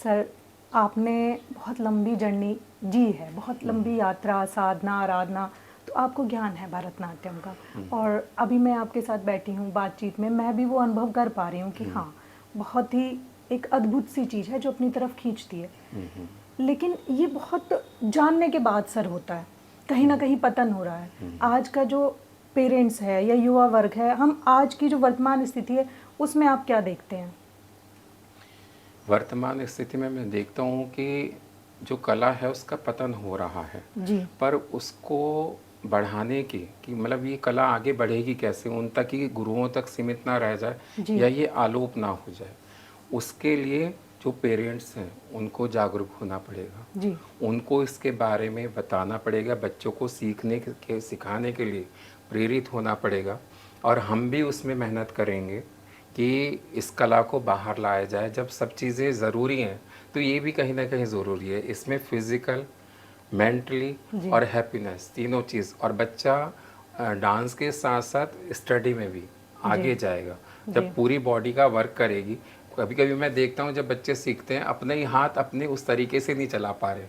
Sir, आपने बहुत लंबी जर्नी जी है, बहुत लंबी यात्रा, साधना, आराधना, तो आपको ज्ञान है भरतनाट्यम का। और अभी मैं आपके साथ बैठी हूँ बातचीत में, मैं भी वो अनुभव कर पा रही हूँ कि हाँ, बहुत ही एक अद्भुत सी चीज़ है जो अपनी तरफ खींचती है। लेकिन ये बहुत जानने के बाद सर होता है, कहीं ना कहीं पतन हो रहा है। आज का जो पेरेंट्स है या युवा वर्ग है, हम आज की जो वर्तमान स्थिति है उसमें आप क्या देखते हैं? वर्तमान स्थिति में मैं देखता हूँ कि जो कला है उसका पतन हो रहा है जी। पर उसको बढ़ाने की कि मतलब ये कला आगे बढ़ेगी कैसे, उन तक ही गुरुओं तक सीमित ना रह जाए जी। या ये आलोप ना हो जाए, उसके लिए जो पेरेंट्स हैं उनको जागरूक होना पड़ेगा। जी। उनको इसके बारे में बताना पड़ेगा, बच्चों को सीखने के सिखाने के लिए प्रेरित होना पड़ेगा। और हम भी उसमें मेहनत करेंगे कि इस कला को बाहर लाया जाए। जब सब चीज़ें ज़रूरी हैं तो ये भी कहीं ना कहीं ज़रूरी है। इसमें फिज़िकल, मेंटली जी। और हैप्पीनेस तीनों चीज़। और बच्चा डांस के साथ साथ स्टडी में भी आगे जाएगा जी। जब पूरी बॉडी का वर्क करेगी। कभी कभी मैं देखता हूँ जब बच्चे सीखते हैं अपने ही हाथ अपने उस तरीके से नहीं चला पा रहे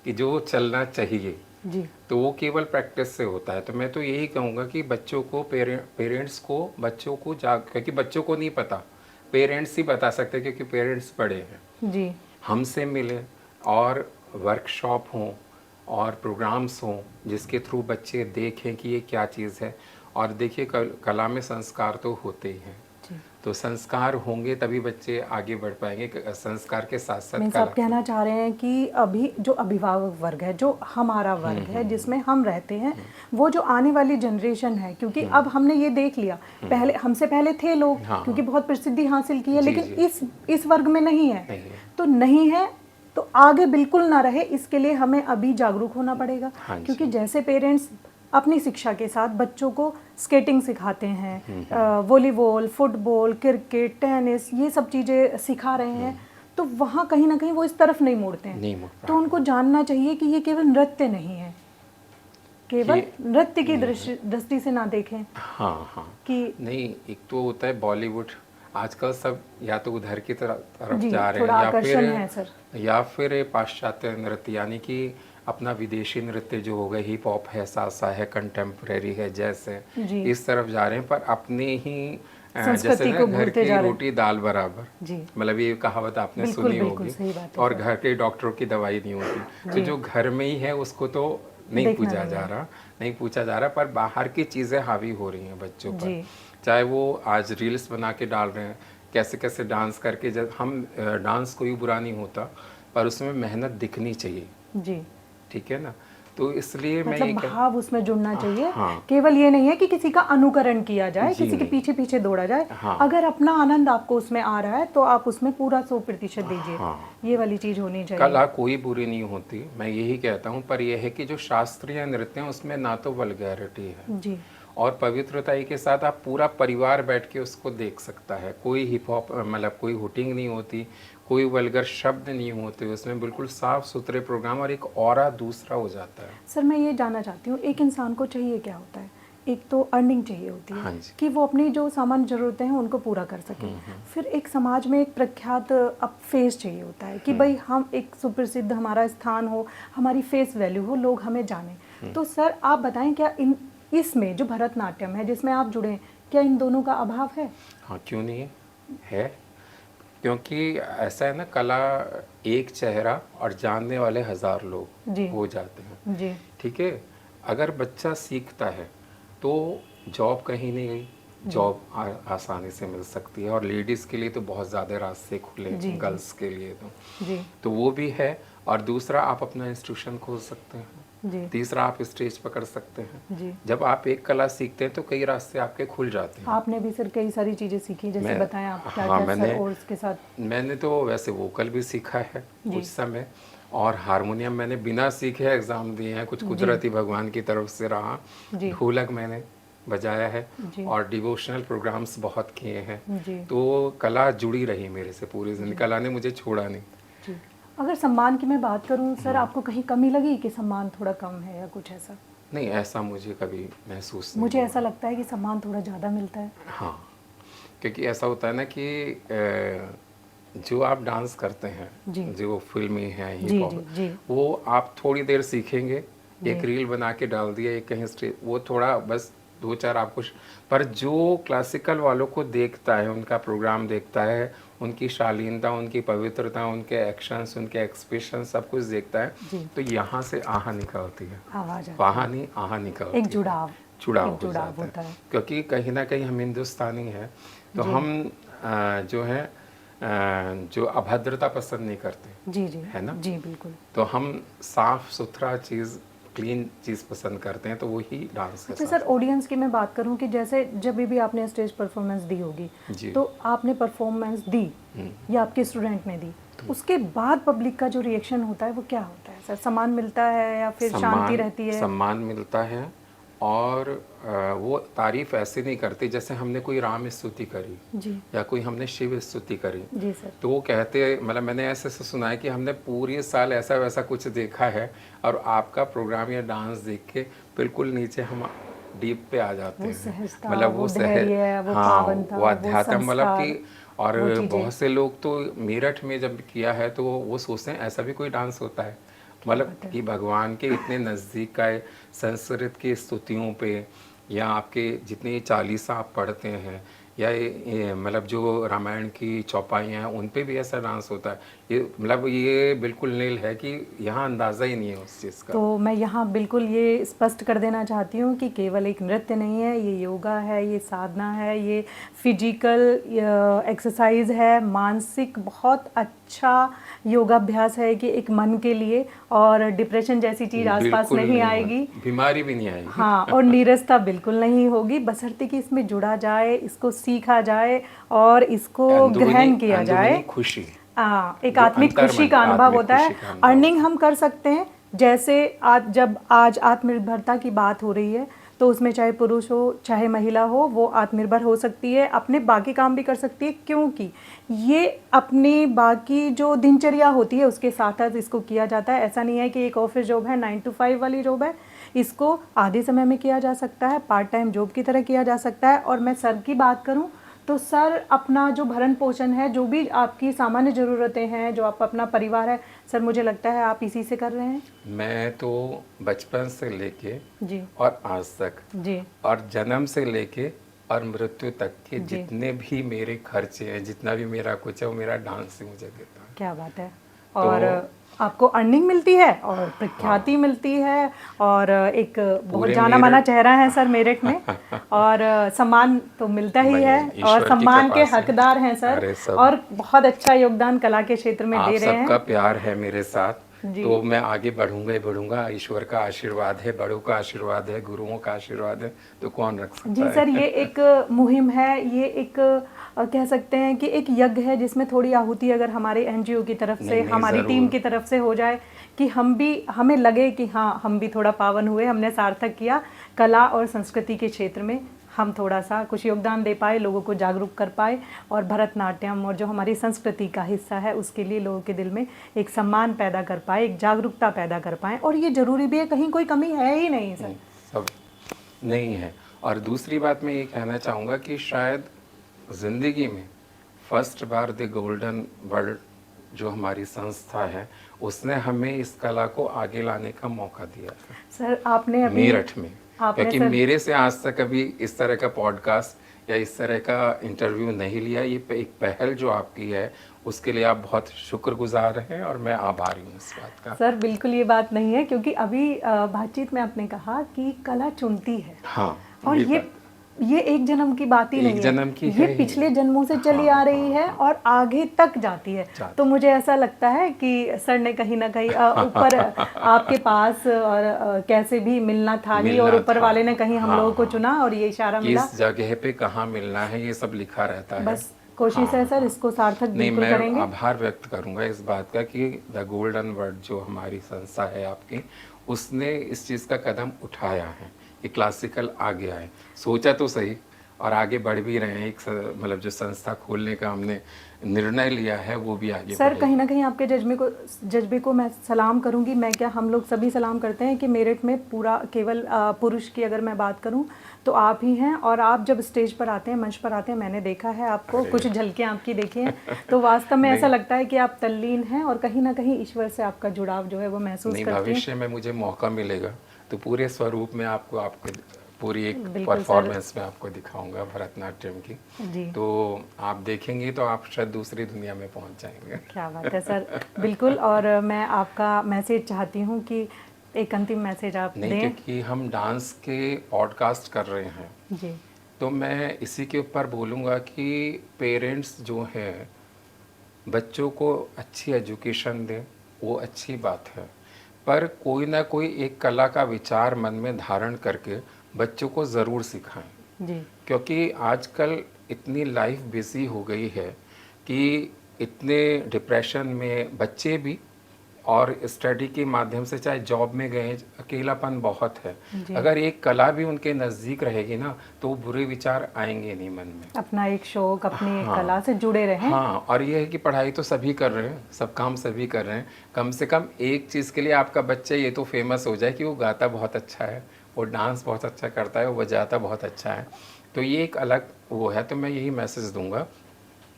कि जो चलना चाहिए, जी। तो वो केवल प्रैक्टिस से होता है। तो मैं तो यही कहूँगा कि बच्चों को पेरेंट्स को बच्चों को क्योंकि बच्चों को नहीं पता, पेरेंट्स ही बता सकते क्योंकि पेरेंट्स बड़े हैं। जी। हमसे मिले और वर्कशॉप हों और प्रोग्राम्स हों जिसके थ्रू बच्चे देखें कि ये क्या चीज़ है। और देखिए कला में संस्कार तो होते ही हैं, तो संस्कार होंगे तभी बच्चे आगे बढ़ पाएंगे। संस्कार के साथ साथ मीन्स कला आप कहना चाह रहे हैं कि अभी जो अभिभावक वर्ग है, जो हमारा वर्ग है जिसमें हम रहते हैं, वो जो आने वाली जनरेशन है, क्योंकि अब हमने ये देख लिया, पहले हमसे पहले थे लोग, हाँ, क्योंकि बहुत प्रसिद्धि हासिल की है, जी, लेकिन जी। इस वर्ग में नहीं है। नहीं है। तो नहीं है तो आगे बिल्कुल ना रहे, इसके लिए हमें अभी जागरूक होना पड़ेगा। हाँ क्योंकि जी। जैसे पेरेंट्स अपनी शिक्षा के साथ बच्चों को स्केटिंग सिखाते हैं, वॉलीबॉल, फुटबॉल, क्रिकेट, टेनिस, ये सब चीज़ें सिखा रहे हैं, तो वहाँ कहीं ना कहीं वो इस तरफ नहीं मुड़ते हैं। नहीं मुड़ तो उनको जानना चाहिए कि ये केवल नृत्य नहीं है, केवल नृत्य की दृष्टि से ना देखें। हाँ हाँ कि नहीं, एक तो होता है बॉलीवुड, आजकल सब या तो उधर की तरफ जी, जा रहे थोड़ा हैं आकर्षण है सर। या फिर ये पाश्चात्य नृत्य यानी कि अपना विदेशी नृत्य जो हो गए, हिप हॉप है, सालसा है, कंटेम्प्रेरी है, जैज है, जी। इस तरफ जा रहे हैं। पर अपने ही जैसे संस्कृति ना को घर भूलते की जा रहे हैं। रोटी दाल बराबर, जी। मतलब ये कहावत आपने बिल्कुल सुनी बिल्कुल होगी। सही बात है और सर। घर के डॉक्टरों की दवाई नहीं होती। तो जी। जो घर में ही है उसको तो नहीं देखना पूछा नहीं जा है। रहा, नहीं पूछा जा रहा, पर बाहर की चीज़ें हावी हो रही हैं बच्चों पर। जी। चाहे वो आज रील्स बना के डाल रहे हैं, कैसे कैसे डांस करके। जब हम डांस कोई बुरा नहीं होता, पर उसमें मेहनत दिखनी चाहिए, जी। ठीक है ना। तो इसलिए मैं मतलब ये भाव उसमें जुड़ना चाहिए। हाँ केवल ये नहीं है कि किसी का अनुकरण किया जाए, जी किसी के नहीं, पीछे पीछे दौड़ा जाए। हाँ अगर अपना आनंद आपको उसमें आ रहा है तो आप उसमें पूरा 100% दीजिए। हाँ, ये वाली चीज़ होनी चाहिए। कला कोई बुरी नहीं होती, मैं यही कहता हूँ। पर यह है कि जो शास्त्रीय नृत्य हैं उसमें ना तो वल्गैरिटी है जी। और पवित्रता के साथ आप पूरा परिवार बैठ के उसको देख सकता है। कोई हिप हॉप मतलब कोई हुटिंग नहीं होती, कोई वल्गर शब्द नहीं होते उसमें, बिल्कुल साफ सुथरे प्रोग्राम और एक ऑरा दूसरा हो जाता है। सर, मैं ये जानना चाहती हूँ, एक इंसान को चाहिए क्या होता है? एक तो अर्निंग चाहिए होती है, हाँ जी। कि वो अपनी जो सामान्य ज़रूरतें हैं उनको पूरा कर सके। फिर एक समाज में एक प्रख्यात अब फेस चाहिए होता है कि भाई हम एक सुप्रसिद्ध, हमारा स्थान हो, हमारी फेस वैल्यू हो, लोग हमें जाने। तो सर आप बताएं, क्या इसमें जो भरतनाट्यम है जिसमें आप जुड़े हैं, क्या इन दोनों का अभाव है? हाँ, क्यों नहीं है, क्योंकि ऐसा है ना, कला एक चेहरा और जानने वाले 1000 लोग जी। हो जाते हैं। जी। ठीक है, अगर बच्चा सीखता है तो जॉब कहीं नहीं गई, जॉब आसानी से मिल सकती है। और लेडीज़ के लिए तो बहुत ज़्यादा रास्ते खुले जी। हैं, गर्ल्स के लिए जी। तो वो भी है। और दूसरा, आप अपना इंस्टीट्यूशन खोल सकते हैं। जी। तीसरा, आप स्टेज पकड़ सकते हैं। जी। जब आप एक कला सीखते हैं तो कई रास्ते आपके खुल जाते हैं। आपने भी सर कई सारी चीज़ें सीखी, जैसे बताएं आप क्या हाँ, क्या सर और उसके साथ? मैंने तो वैसे वोकल भी सीखा है कुछ समय, और हारमोनियम मैंने बिना सीखे एग्ज़ाम दिए हैं, कुछ कुदरती भगवान की तरफ से रहा। ढोलक मैंने बजाया है और डिवोशनल प्रोग्राम्स बहुत किए हैं। तो कला जुड़ी रही मेरे से पूरी जिंदगी, कला ने मुझे छोड़ा नहीं। जी। अगर सम्मान की मैं बात करूं सर, आपको कहीं कमी लगी कि सम्मान थोड़ा कम है या कुछ ऐसा? नहीं, ऐसा मुझे कभी महसूस नहीं मुझे हुआ। ऐसा लगता है कि सम्मान थोड़ा ज़्यादा मिलता है। हाँ, क्योंकि ऐसा होता है ना कि जो आप डांस करते हैं, जी। जो फिल्मी है जी हिप हॉप, जी जी वो आप थोड़ी देर सीखेंगे, एक जी। रील बना के डाल दिया, एक कहीं स्टेज, वो थोड़ा बस दो चार आपको पर जो क्लासिकल वालों को देखता है, उनका प्रोग्राम देखता है, उनकी शालीनता, उनकी पवित्रता, उनके एक्शंस, उनके एक्सप्रेशन, सब कुछ देखता है, जी। तो यहाँ से आह निकलती है, आवाज आती वहाँ है, नहीं आह निकलती एक है, जुड़ाव, जुड़ाव एक हो जुड़ाव जाता है। होता है। क्योंकि कहीं ना कहीं हम हिंदुस्तानी हैं, तो जी हम जो है जो अभद्रता पसंद नहीं करते, जी जी है ना। जी बिल्कुल। तो हम साफ सुथरा चीज़, क्लीन चीज़ पसंद करते हैं, तो वही डांस के अच्छा साथ सर, है। ऑडियंस की मैं बात करूं कि जैसे जब भी आपने स्टेज परफॉर्मेंस दी होगी, जी। तो आपने परफॉर्मेंस दी या आपके स्टूडेंट ने दी, तो उसके बाद पब्लिक का जो रिएक्शन होता है वो क्या होता है सर? सम्मान मिलता है या फिर शांति रहती है? सम्मान मिलता है, और वो तारीफ ऐसे नहीं करते जैसे हमने कोई राम स्तुति करी जी या कोई हमने शिव स्तुति करी, जी सर। तो वो कहते, मतलब मैंने ऐसे से सुना है कि हमने पूरी साल ऐसा वैसा कुछ देखा है, और आपका प्रोग्राम या डांस देख के बिल्कुल नीचे हम डीप पे आ जाते वो हैं, सहजता, मतलब वो वो धैर्य, वो हाँ, पावनता, वो वो अध्यात्म, मतलब संस्कार, कि और वो चीज़ें। बहुत से लोग तो मेरठ में जब किया है तो वो सोचते हैं ऐसा भी कोई डांस होता है, मतलब बात है। कि भगवान के इतने नज़दीक का है, संस्कृत की स्तुतियों पे, या आपके जितने चालीसा आप पढ़ते हैं, या ये मतलब जो रामायण की चौपाइयाँ हैं, उन पे भी ऐसा डांस होता है। ये मतलब ये बिल्कुल नील है कि यहाँ अंदाज़ा ही नहीं है उस चीज़ का। तो मैं यहाँ बिल्कुल ये स्पष्ट कर देना चाहती हूँ कि केवल एक नृत्य नहीं है, ये योगा है, ये साधना है, ये फिजिकल एक्सरसाइज है, मानसिक बहुत अच्छा योगाभ्यास है कि एक मन के लिए, और डिप्रेशन जैसी चीज़ आसपास बिल्कुल नहीं नहीं आएगी। होता, बीमारी भी नहीं आएगी। हाँ, और नीरसता बिल्कुल नहीं होगी, बशर्ते कि इसमें जुड़ा जाए, इसको सीखा जाए और इसको अंदरूनी ग्रहण किया अंदरूनी जाए। खुशी, एक जो आत्मिक खुशी अंतर्मन का अनुभव आत्मिक होता है। खुशी का अनुभव अर्निंग होता हम कर सकते हैं, जैसे आज आत्मनिर्भरता की बात हो रही है, तो उसमें चाहे पुरुष हो चाहे महिला हो, वो आत्मनिर्भर हो सकती है, अपने बाकी काम भी कर सकती है, क्योंकि ये अपनी बाकी जो दिनचर्या होती है उसके साथ साथ इसको किया जाता है। ऐसा नहीं है कि एक ऑफिस जॉब है, 9 to 5 वाली जॉब है, इसको आधे समय में किया जा सकता है, पार्ट टाइम जॉब की तरह किया जा सकता है। और मैं सर की बात करूं तो सर अपना जो भरण पोषण है, जो भी आपकी सामान्य ज़रूरतें हैं, जो आप अपना परिवार है, सर मुझे लगता है आप इसी से कर रहे हैं। मैं तो बचपन से लेके जी और आज तक, जी और जन्म से लेके और मृत्यु तक के जी। जितने भी मेरे खर्चे हैं, जितना भी मेरा कुछ है, वो मेरा डांस ही मुझे देता है। क्या बात है। तो और आपको अर्निंग मिलती है और प्रख्याति मिलती है, और एक बहुत पूरे जाना माना मेरठ चेहरा है सर मेरठ में, और सम्मान तो मिलता ही भाई है, और ईश्वर की सम्मान के कृपा से। हकदार हैं सर, अरे सब और बहुत अच्छा योगदान कला के क्षेत्र में आप दे रहे सबका हैं। प्यार है मेरे साथ, जी तो मैं आगे बढ़ूंगा ही बढ़ूंगा। ईश्वर का आशीर्वाद है, बड़ों का आशीर्वाद है, गुरुओं का आशीर्वाद है, तो कौन रख सकता जी है। सर, ये एक मुहिम है, ये एक कह सकते हैं कि एक यज्ञ है, जिसमें थोड़ी आहुति अगर हमारे एनजीओ की तरफ से, नहीं नहीं, हमारी टीम ज़रूर। की तरफ से हो जाए, कि हमें लगे कि हाँ, हम भी थोड़ा पावन हुए, हमने सार्थक किया कला और संस्कृति के क्षेत्र में, हम थोड़ा सा कुछ योगदान दे पाए, लोगों को जागरूक कर पाए, और भरतनाट्यम और जो हमारी संस्कृति का हिस्सा है उसके लिए लोगों के दिल में एक सम्मान पैदा कर पाए, एक जागरूकता पैदा कर पाए। और ये जरूरी भी है, कहीं कोई कमी है ही नहीं सर। सब नहीं है। और दूसरी बात मैं ये कहना चाहूँगा कि शायद ज़िंदगी में first bar the golden world जो हमारी संस्था है, उसने हमें इस कला को आगे लाने का मौका दिया है सर आपने अभी मेरठ में। आपने क्योंकि सर मेरे से आज तक कभी इस तरह का पॉडकास्ट या इस तरह का इंटरव्यू नहीं लिया। ये एक पहल जो आपकी है, उसके लिए आप बहुत शुक्रगुजार हैं, और मैं आभारी हूँ इस बात का। सर बिल्कुल ये बात नहीं है, क्योंकि अभी बातचीत में आपने कहा कि कला चुनती है, हाँ, और ये एक जन्म की बात ही एक नहीं जन्म की है, ये है ही। पिछले जन्मों से चली आ रही है और आगे तक जाती है। तो मुझे ऐसा लगता है कि सर ने कहीं ना कहीं ऊपर आपके पास, और कैसे भी मिलना था ही, और ऊपर वाले ने कहीं हम लोगों को चुना और ये इशारा मिला। किस जगह पे कहाँ मिलना है, ये सब लिखा रहता है। बस कोशिश है सर, इसको सार्थक नहीं, बिल्कुल मैं करेंगे। आभार व्यक्त करूंगा इस बात का कि द गोल्डन वर्ड जो हमारी संस्था है आपकी, उसने इस चीज़ का कदम उठाया है कि क्लासिकल आ गया है। सोचा तो सही, और आगे बढ़ भी रहे हैं। मतलब जो संस्था खोलने का हमने निर्णय लिया है वो भी आगे सर बढ़ेगा। कहीं ना कहीं आपके जज्बे को मैं सलाम करूंगी। मैं क्या, हम लोग सभी सलाम करते हैं कि मेरठ में पूरा केवल पुरुष की अगर मैं बात करूं तो आप ही हैं। और आप जब स्टेज पर आते हैं, मंच पर आते हैं, मैंने देखा है आपको, कुछ झलकियां आपकी देखी हैं, तो वास्तव में ऐसा लगता है कि आप तल्लीन हैं और कहीं ना कहीं ईश्वर से आपका जुड़ाव जो है वो महसूस नहीं, करती हैं। भविष्य में मुझे मौका मिलेगा तो पूरे स्वरूप में आपको पूरी एक बिल्कुल सर। परफॉर्मेंस में आपको दिखाऊंगा भरतनाट्यम की। जी, तो आप देखेंगी तो आप शायद दूसरी दुनिया में पहुंच जाएंगे। क्या बात है सर, बिल्कुल। और मैं आपका मैसेज चाहती हूँ कि एक अंतिम मैसेज आप नहीं, दें। क्योंकि हम डांस के पॉडकास्ट कर रहे हैं जी, तो मैं इसी के ऊपर बोलूँगा कि पेरेंट्स जो हैं बच्चों को अच्छी एजुकेशन दें, वो अच्छी बात है, पर कोई ना कोई एक कला का विचार मन में धारण करके बच्चों को ज़रूर सिखाएं। जी, क्योंकि आजकल इतनी लाइफ बिजी हो गई है कि इतने डिप्रेशन में बच्चे भी, और स्टडी के माध्यम से चाहे जॉब में गए, अकेलापन बहुत है। जी। अगर एक कला भी उनके नज़दीक रहेगी ना तो बुरे विचार आएंगे नहीं मन में। अपना एक शौक, अपनी एक हाँ, कला से जुड़े रहें। हाँ, और ये है कि पढ़ाई तो सभी कर रहे हैं, सब काम सभी कर रहे हैं, कम से कम एक चीज़ के लिए आपका बच्चा ये तो फेमस हो जाए कि वो गाता बहुत अच्छा है, वो डांस बहुत अच्छा करता है, वो बजाता बहुत अच्छा है, तो ये एक अलग वो है। तो मैं यही मैसेज दूंगा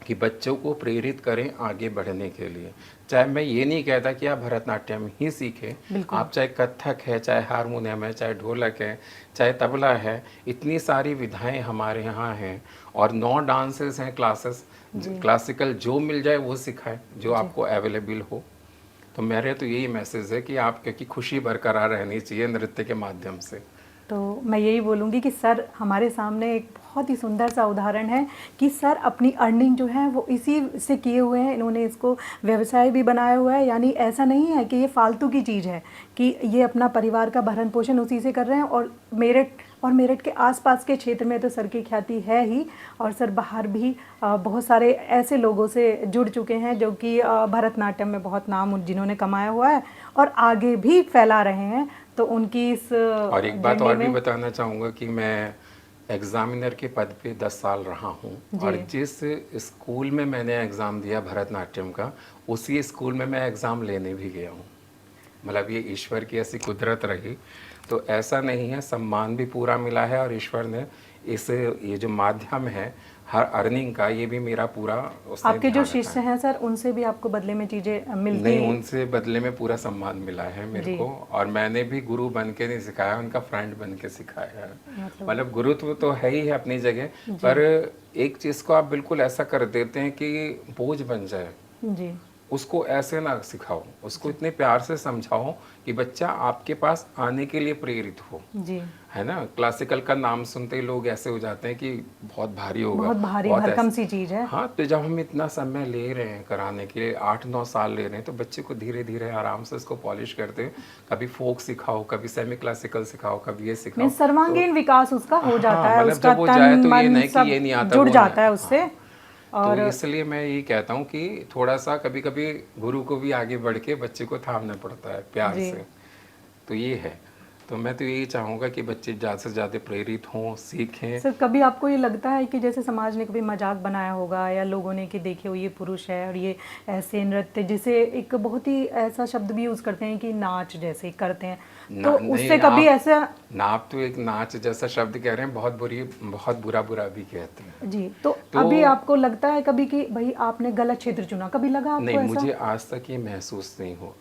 कि बच्चों को प्रेरित करें आगे बढ़ने के लिए। चाहे मैं ये नहीं कहता कि आप भरतनाट्यम ही सीखें, आप चाहे कथक है, चाहे हारमोनियम है, चाहे ढोलक है, चाहे तबला है, इतनी सारी विधाएं हमारे यहाँ हैं। और 9 डांसेस हैं, क्लासेस, क्लासिकल जो मिल जाए वो सिखाएं, जो आपको अवेलेबल हो। तो मेरे तो यही मैसेज है कि आप, क्योंकि खुशी बरकरार रहनी चाहिए नृत्य के माध्यम से। तो मैं यही बोलूँगी कि सर हमारे सामने एक बहुत ही सुंदर सा उदाहरण है कि सर अपनी अर्निंग जो है वो इसी से किए हुए हैं। इन्होंने इसको व्यवसाय भी बनाया हुआ है, यानी ऐसा नहीं है कि ये फालतू की चीज़ है, कि ये अपना परिवार का भरण पोषण उसी से कर रहे हैं। और मेरठ के आसपास के क्षेत्र में तो सर की ख्याति है ही, और सर बाहर भी बहुत सारे ऐसे लोगों से जुड़ चुके हैं जो कि भरतनाट्यम में बहुत नाम जिन्होंने कमाया हुआ है और आगे भी फैला रहे हैं। तो उनकी इस और एक बात जर्नी और भी में बताना चाहूँगा कि मैं एग्ज़ामिनर के पद पे 10 साल रहा हूँ, और जिस स्कूल में मैंने एग्ज़ाम दिया भरतनाट्यम का, उसी स्कूल में मैं एग्ज़ाम लेने भी गया हूँ। मतलब ये ईश्वर की ऐसी कुदरत रही। तो ऐसा नहीं है, सम्मान भी पूरा मिला है, और ईश्वर ने ये जो माध्यम है हर अर्निंग का, ये भी मेरा पूरा उसने आपके जो ध्यान रखा शिष्य है। हैं सर, उनसे भी आपको बदले में चीज़ें मिलती नहीं, उनसे बदले में पूरा सम्मान मिला है मेरे को, और मैंने भी गुरु बन के नहीं सिखाया, उनका फ्रेंड बन के सिखाया है। मतलब गुरुत्व तो है ही है अपनी जगह, पर एक चीज़ को आप बिल्कुल ऐसा कर देते हैं कि बोझ बन जाए, जी, उसको ऐसे ना सिखाओ, उसको इतने प्यार से समझाओ कि बच्चा आपके पास आने के लिए प्रेरित हो। जी, है ना, क्लासिकल का नाम सुनते ही लोग ऐसे हो जाते हैं कि बहुत भारी होगा, बहुत भारी भरकम सी चीज़ है। हाँ, तो जब हम इतना समय ले रहे हैं कराने के लिए, 8-9 साल ले रहे हैं, तो बच्चे को धीरे धीरे आराम से इसको पॉलिश करते हैं। कभी फोक सिखाओ, कभी सेमी क्लासिकल सिखाओ, कभी ये सिखाओ, मीन्स सर्वांगीण विकास उसका हो जाता है, मतलब उसका जब वो जाए तन तो ये मन नहीं कि सब ये नहीं आता, जुड़ वो जाता है नहीं। उससे। तो इसलिए मैं यही कहता हूँ कि थोड़ा सा कभी कभी गुरु को भी आगे बढ़ के बच्चे को थामना पड़ता है प्यार जी, से। तो ये है। तो मैं तो यही चाहूँगा कि बच्चे ज़्यादा से ज़्यादा प्रेरित हों, सीखें। सर कभी आपको ये लगता है कि जैसे समाज ने कभी मजाक बनाया होगा, या लोगों ने कि देखिए ये पुरुष है और ये ऐसे नृत्य, जिसे एक बहुत ही ऐसा शब्द भी यूज़ करते हैं कि नाच जैसे करते हैं, तो उससे कभी ऐसा आप तो एक नाच जैसा शब्द कह रहे हैं, बहुत बुरा भी कहते हैं। जी, तो अभी आपको लगता है कभी कि भाई आपने गलत क्षेत्र चुना, कभी लगा आपको नहीं, ऐसा? मुझे आज तक ये महसूस नहीं हुआ।